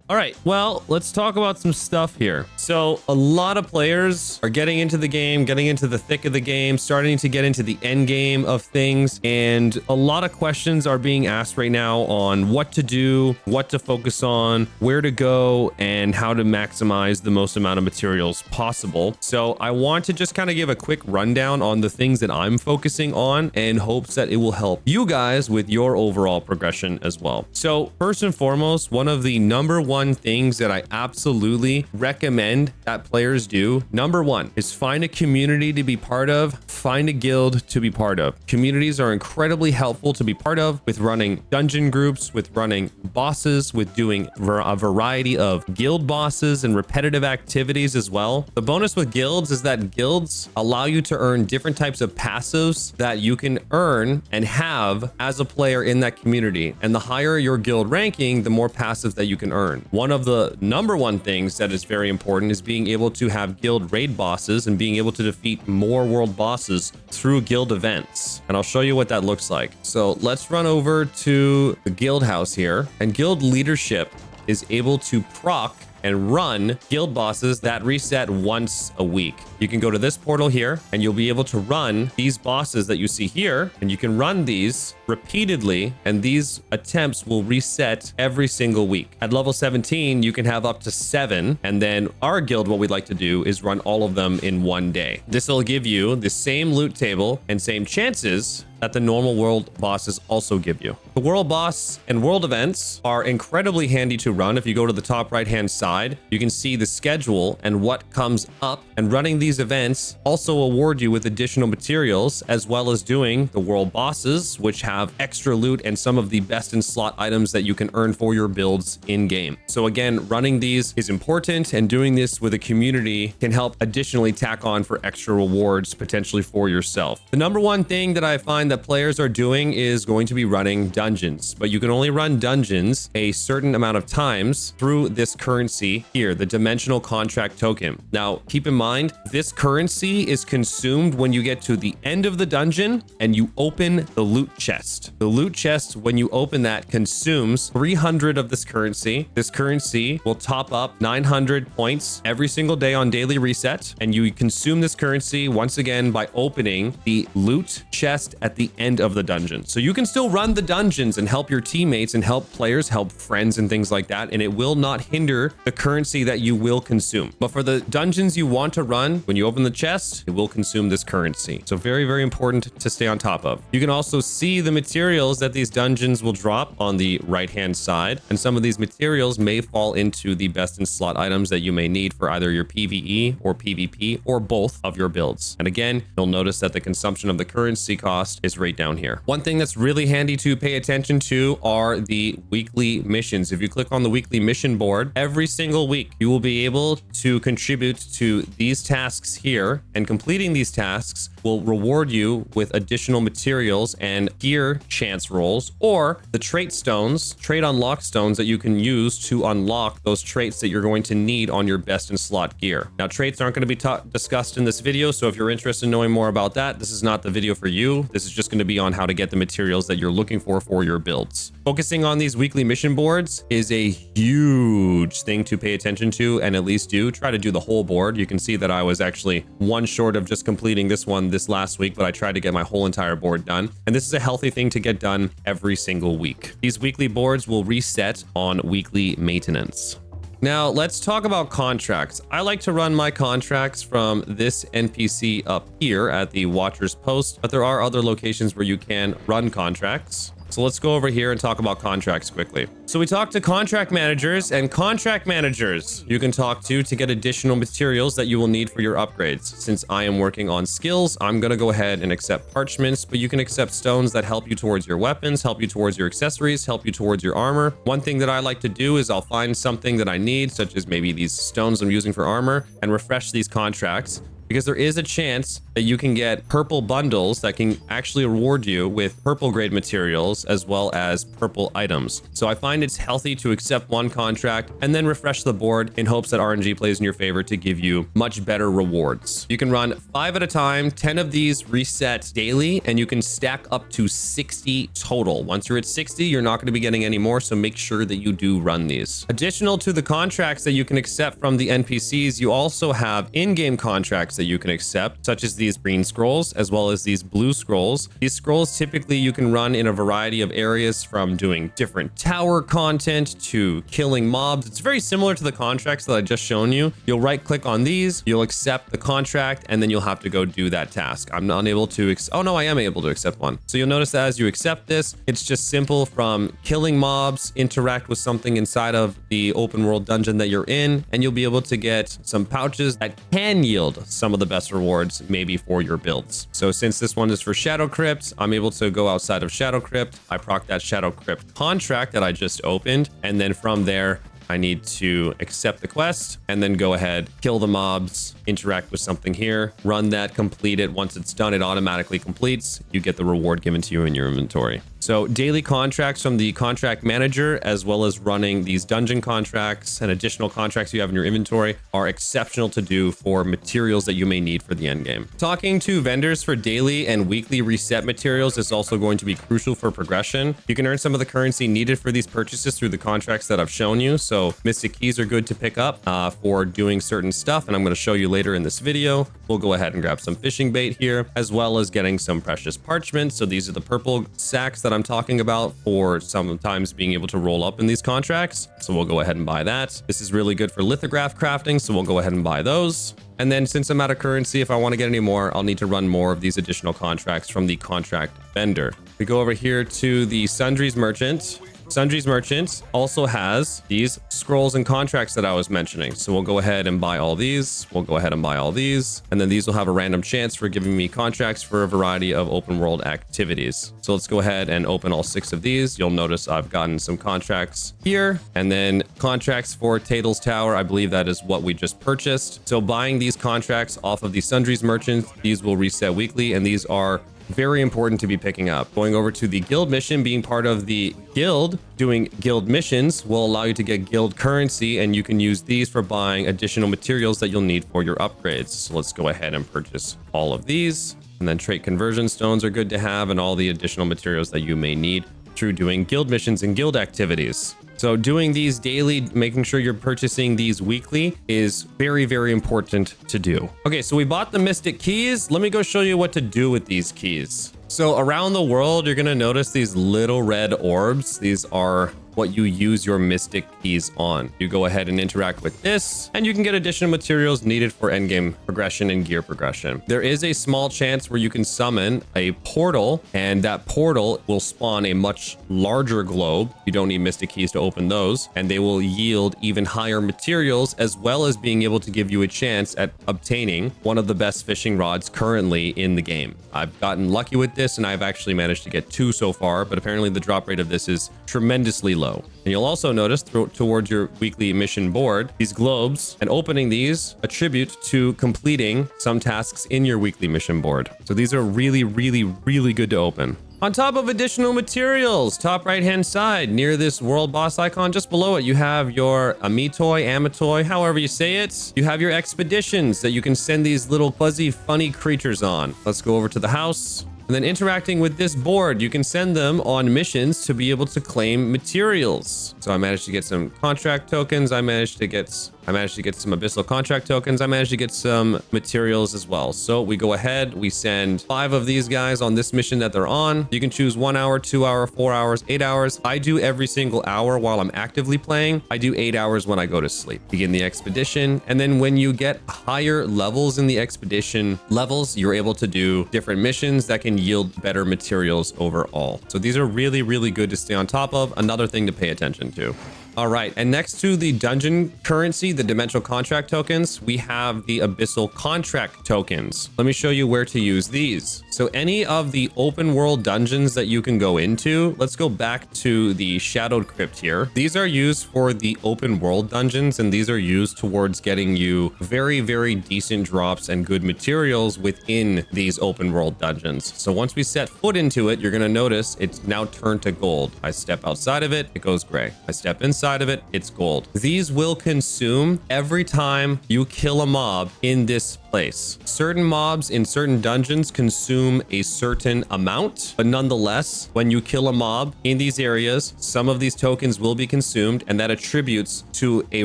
All right, well, let's talk about some stuff here. So a lot of players are getting into the game, getting into the thick of the game, starting to get into the end game of things. And a lot of questions are being asked right now on what to do, what to focus on, where to go, and how to maximize the most amount of materials possible. So I want to just kind of give a quick rundown on the things that I'm focusing on in hopes that it will help you guys with your overall progression as well. So first and foremost, one of the number one things that I absolutely recommend that players do, number one, is find a community to be part of, find a guild to be part of. Communities are incredibly helpful to be part of with running dungeon groups, with running bosses, with doing a variety of guild bosses and repetitive activities as well. The bonus with guilds is that guilds allow you to earn different types of passives that you can earn and have as a player in that community. And the higher your guild ranking, the more passives that you can earn. One of the number one things that is very important is being able to have guild raid bosses and being able to defeat more world bosses through guild events. And I'll show you what that looks like. So let's run over to the guild house here, and guild leadership is able to proc and run guild bosses that reset once a week. You can go to this portal here and you'll be able to run these bosses that you see here, and you can run these repeatedly, and these attempts will reset every single week. At level 17, you can have up to 7, and then our guild, what we'd like to do is run all of them in one day. This will give you the same loot table and same chances that the normal world bosses also give you. The world boss and world events are incredibly handy to run. If you go to the top right hand side, you can see the schedule and what comes up, and running these events also award you with additional materials, as well as doing the world bosses, which have extra loot and some of the best in slot items that you can earn for your builds in game. So again, running these is important, and doing this with a community can help additionally tack on for extra rewards potentially for yourself. The number one thing that I find that players are doing is going to be running dungeons, but you can only run dungeons a certain amount of times through this currency here, the dimensional contract token. Now, keep in mind, this currency is consumed when you get to the end of the dungeon and you open the loot chest. The loot chest, when you open that, consumes 300 of this currency. This currency will top up 900 points every single day on daily reset, and you consume this currency once again by opening the loot chest at the end of the dungeon. So you can still run the dungeons and help your teammates and help players, help friends and things like that, and it will not hinder the currency that you will consume. But for the dungeons you want to run, when you open the chest, it will consume this currency. So very, very important to stay on top of. You can also see the materials that these dungeons will drop on the right-hand side, and some of these materials may fall into the best in slot items that you may need for either your PvE or PvP or both of your builds. And again, you'll notice that the consumption of the currency cost is right down here. One thing that's really handy to pay attention to are the weekly missions. If you click on the weekly mission board, every single week you will be able to contribute to these tasks here, and completing these tasks will reward you with additional materials and gear chance rolls, or the trait stones, trait unlock stones that you can use to unlock those traits that you're going to need on your best in slot gear. Now, traits aren't going to be discussed in this video, so if you're interested in knowing more about that, this is not the video for you. This is just going to be on how to get the materials that you're looking for your builds. Focusing on these weekly mission boards is a huge thing to pay attention to, and at least try to do the whole board. You can see that I was actually one short of just completing this one this last week, but I tried to get my whole entire board done. And this is a healthy thing to get done every single week. These weekly boards will reset on weekly maintenance. Now, let's talk about contracts. I like to run my contracts from this NPC up here at the Watcher's Post, but there are other locations where you can run contracts. So let's go over here and talk about contracts quickly. So we talked to contract managers, and contract managers you can talk to get additional materials that you will need for your upgrades. Since I am working on skills, I'm going to go ahead and accept parchments, but you can accept stones that help you towards your weapons, help you towards your accessories, help you towards your armor. One thing that I like to do is I'll find something that I need, such as maybe these stones I'm using for armor, and refresh these contracts, because there is a chance that you can get purple bundles that can actually reward you with purple grade materials as well as purple items. So I find it's healthy to accept one contract and then refresh the board in hopes that RNG plays in your favor to give you much better rewards. You can run 5 at a time, 10 of these reset daily, and you can stack up to 60 total. Once you're at 60, you're not going to be getting any more, so make sure that you do run these. Additional to the contracts that you can accept from the NPCs, you also have in-game contracts that you can accept, such as these green scrolls as well as these blue scrolls. These scrolls typically you can run in a variety of areas, from doing different tower content to killing mobs. It's very similar to the contracts that I just shown you. You'll right click on these, you'll accept the contract, and then you'll have to go do that task. I'm not able to oh no, I am able to accept one. So you'll notice that as you accept this, it's just simple from killing mobs, interact with something inside of the open world dungeon that you're in, and you'll be able to get some pouches that can yield some of the best rewards maybe for your builds. So since this one is for Shadow Crypt, I'm able to go outside of Shadow Crypt. I proc that Shadow Crypt contract that I just opened, and then from there I need to accept the quest and then go ahead, kill the mobs, interact with something here, run that, complete it. Once it's done, it automatically completes. You get the reward given to you in your inventory. So daily contracts from the contract manager, as well as running these dungeon contracts and additional contracts you have in your inventory, are exceptional to do for materials that you may need for the end game. Talking to vendors for daily and weekly reset materials is also going to be crucial for progression. You can earn some of the currency needed for these purchases through the contracts that I've shown you. So mystic keys are good to pick up for doing certain stuff, and I'm going to show you later in this video. We'll go ahead and grab some fishing bait here, as well as getting some precious parchment. So these are the purple sacks that I'm talking about for sometimes being able to roll up in these contracts. So we'll go ahead and buy that. This is really good for lithograph crafting, so we'll go ahead and buy those. And then since I'm out of currency, if I want to get any more, I'll need to run more of these additional contracts from the contract vendor. We go over here to the Sundries Merchant. Sundries Merchant also has these scrolls and contracts that I was mentioning. So we'll go ahead and buy all these. We'll go ahead and buy all these. And then these will have a random chance for giving me contracts for a variety of open world activities. So let's go ahead and open all 6 of these. You'll notice I've gotten some contracts here, and then contracts for Tadel's Tower. I believe that is what we just purchased. So buying these contracts off of the Sundries Merchant, these will reset weekly, and these are very important to be picking up. Going over to the guild mission, being part of the guild, doing guild missions will allow you to get guild currency, and you can use these for buying additional materials that you'll need for your upgrades. So let's go ahead and purchase all of these. And then trait conversion stones are good to have, and all the additional materials that you may need through doing guild missions and guild activities. So doing these daily, making sure you're purchasing these weekly is very, very important to do. Okay, so we bought the mystic keys. Let me go show you what to do with these keys. So around the world, you're going to notice these little red orbs. These are what you use your mystic keys on. You go ahead and interact with this, and you can get additional materials needed for endgame progression and gear progression. There is a small chance where you can summon a portal, and that portal will spawn a much larger globe. You don't need mystic keys to open those, and they will yield even higher materials, as well as being able to give you a chance at obtaining one of the best fishing rods currently in the game. I've gotten lucky with this, and I've actually managed to get 2 so far, but apparently the drop rate of this is tremendously low. And you'll also notice towards your weekly mission board, these globes, and opening these attribute to completing some tasks in your weekly mission board. So these are really, really, really good to open. On top of additional materials, top right hand side near this world boss icon, just below it, you have your Amitoi, however you say it. You have your expeditions that you can send these little fuzzy funny creatures on. Let's go over to the house. And then interacting with this board, you can send them on missions to be able to claim materials. So I managed to get some contract tokens. I managed to get some abyssal contract tokens. I managed to get some materials as well. So we go ahead, we send 5 of these guys on this mission that they're on. You can choose 1 hour, 2 hour, 4 hours, 8 hours. I do every single hour while I'm actively playing. I do 8 hours when I go to sleep. Begin the expedition. And then when you get higher levels in the expedition levels, you're able to do different missions that can yield better materials overall. So these are really, really good to stay on top of. Another thing to pay attention to. All right, and next to the dungeon currency, the dimensional contract tokens, we have the abyssal contract tokens. Let me show you where to use these. So any of the open world dungeons that you can go into, let's go back to the shadowed crypt here. These are used for the open world dungeons, and these are used towards getting you very, very decent drops and good materials within these open world dungeons. So once we set foot into it, you're going to notice it's now turned to gold. I step outside of it, it goes gray. I step inside of it, it's gold. These will consume every time you kill a mob in this place. Certain mobs in certain dungeons consume a certain amount, but nonetheless, when you kill a mob in these areas, some of these tokens will be consumed, and that attributes to a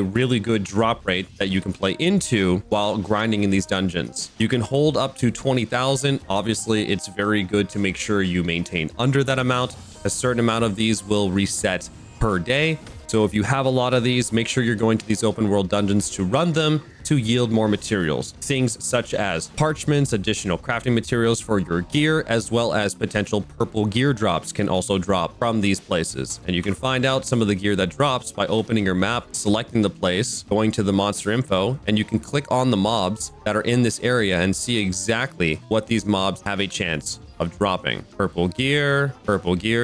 really good drop rate that you can play into while grinding in these dungeons. You can hold up to 20,000. Obviously, it's very good to make sure you maintain under that amount. A certain amount of these will reset per day. So if you have a lot of these, make sure you're going to these open world dungeons to run them to yield more materials. Things such as parchments, additional crafting materials for your gear, as well as potential purple gear drops can also drop from these places. And you can find out some of the gear that drops by opening your map, selecting the place, going to the monster info, and you can click on the mobs that are in this area and see exactly what these mobs have a chance of dropping. Purple gear,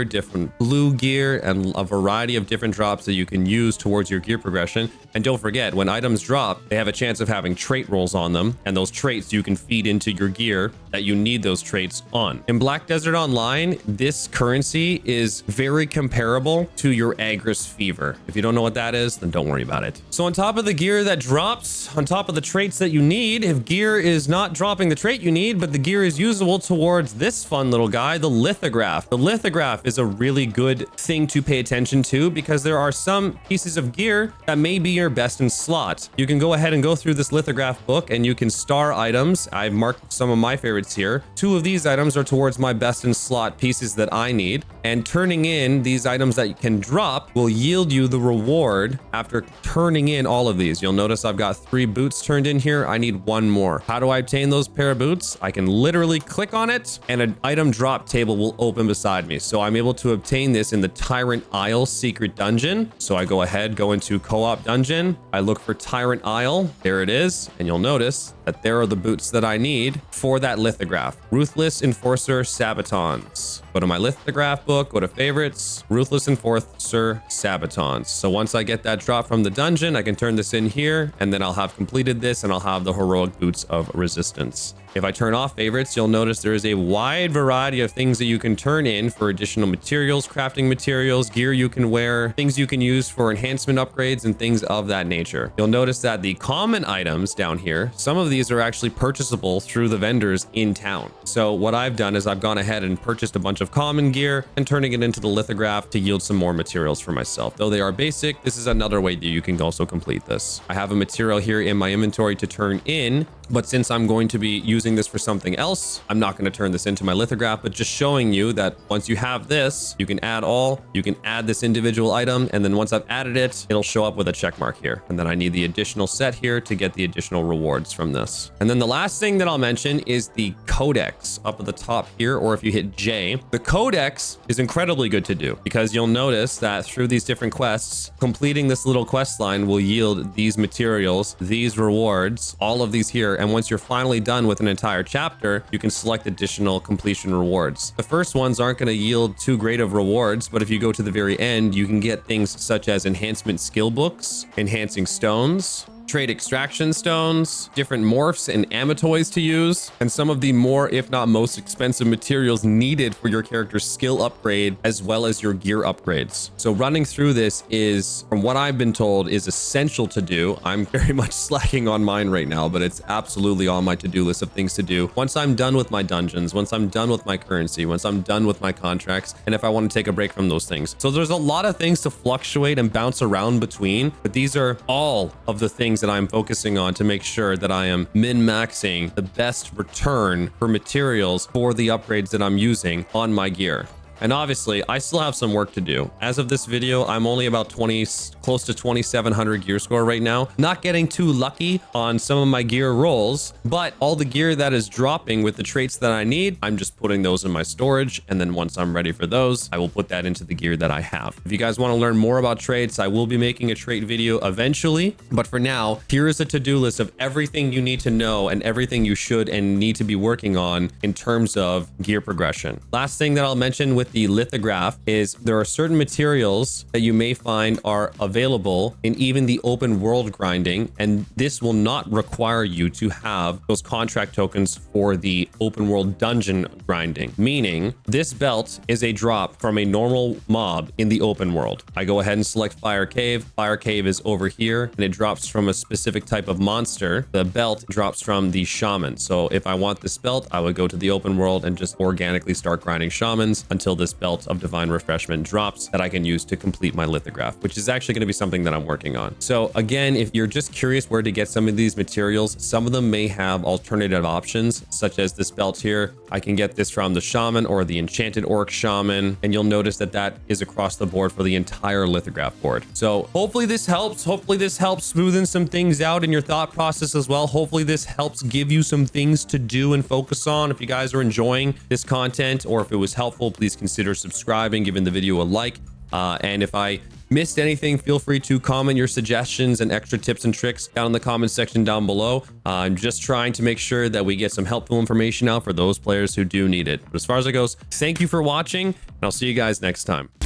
different blue gear, and a variety of different drops that you can use towards your gear progression. And don't forget, when items drop, they have a chance of having trait rolls on them, and those traits you can feed into your gear that you need those traits on. In Black Desert Online, this currency is very comparable to your Agris Fever. If you don't know what that is, then don't worry about it. So on top of the gear that drops, on top of the traits that you need, if gear is not dropping the trait you need, but the gear is usable towards this fun little guy, the Lithograph. The Lithograph is a really good thing to pay attention to because there are some pieces of gear that may be your best in slot. You can go ahead and go through this Lithograph book and you can star items. I've marked some of my favorites here. 2 of these items are towards my best in slot pieces that I need, and turning in these items that you can drop will yield you the reward after turning in all of these. You'll notice I've got 3 boots turned in here. I need 1 more. How do I obtain those pair of boots? I can literally click on it and an item drop table will open beside me. So I'm able to obtain this in the Tyrant Isle secret dungeon. So I go ahead, go into co-op dungeon. I look for Tyrant Isle. There it is. And you'll notice that there are the boots that I need for that Lithograph. Ruthless Enforcer Sabatons. Go to my Lithograph book, go to favorites, Ruthless Enforcer Sabatons. So once I get that drop from the dungeon, I can turn this in here, and then I'll have completed this and I'll have the heroic boots of resistance. If I turn off favorites, you'll notice there is a wide variety of things that you can turn in for additional materials, crafting materials, gear you can wear, things you can use for enhancement upgrades, and things of that nature. You'll notice that the common items down here, some of these are actually purchasable through the vendors in town. So what I've done is I've gone ahead and purchased a bunch of common gear and turning it into the Lithograph to yield some more materials for myself. Though they are basic, this is another way that you can also complete this. I have a material here in my inventory to turn in, but since I'm going to be using this for something else, I'm not going to turn this into my Lithograph, but just showing you that once you have this, you can add all, you can add this individual item, and then once I've added it, it'll show up with a check mark here. And then I need the additional set here to get the additional rewards from this. And then the last thing that I'll mention is the Codex up at the top here, or if you hit J. The Codex is incredibly good to do because you'll notice that through these different quests, completing this little quest line will yield these materials, these rewards, all of these here. And once you're finally done with an entire chapter, you can select additional completion rewards. The first ones aren't going to yield too great of rewards, but if you go to the very end, you can get things such as enhancement skill books, enhancing stones, trade extraction stones, different morphs and amatoys to use, and some of the more, if not most expensive materials needed for your character's skill upgrade, as well as your gear upgrades. So running through this is, from what I've been told, is essential to do. I'm very much slacking on mine right now, but it's absolutely on my to-do list of things to do. Once I'm done with my dungeons, once I'm done with my currency, once I'm done with my contracts, and if I want to take a break from those things. So there's a lot of things to fluctuate and bounce around between, but these are all of the things that I'm focusing on to make sure that I am min-maxing the best return for materials for the upgrades that I'm using on my gear. And obviously, I still have some work to do. As of this video, I'm only about close to 2,700 gear score right now. Not getting too lucky on some of my gear rolls, but all the gear that is dropping with the traits that I need, I'm just putting those in my storage. And then once I'm ready for those, I will put that into the gear that I have. If you guys want to learn more about traits, I will be making a trait video eventually. But for now, here is a to-do list of everything you need to know and everything you should and need to be working on in terms of gear progression. Last thing that I'll mention with the lithograph is there are certain materials that you may find are available in even the open world grinding, and this will not require you to have those contract tokens for the open world dungeon grinding. Meaning, this belt is a drop from a normal mob in the open world. I go ahead and select Fire Cave. Fire Cave is over here, and it drops from a specific type of monster. The belt drops from the shaman. So if I want this belt, I would go to the open world and just organically start grinding shamans until this belt of divine refreshment drops that I can use to complete my lithograph, which is actually going to be something that I'm working on. So again, if you're just curious where to get some of these materials, some of them may have alternative options, such as this belt here. I can get this from the shaman or the enchanted orc shaman, and you'll notice that that is across the board for the entire lithograph board. So hopefully this helps. Hopefully this helps smoothen some things out in your thought process as well. Hopefully this helps give you some things to do and focus on. If you guys are enjoying this content, or if it was helpful, please consider subscribing, giving the video a like. And if I missed anything, feel free to comment your suggestions and extra tips and tricks down in the comment section down below. I'm just trying to make sure that we get some helpful information out for those players who do need it. But as far as it goes, thank you for watching, and I'll see you guys next time.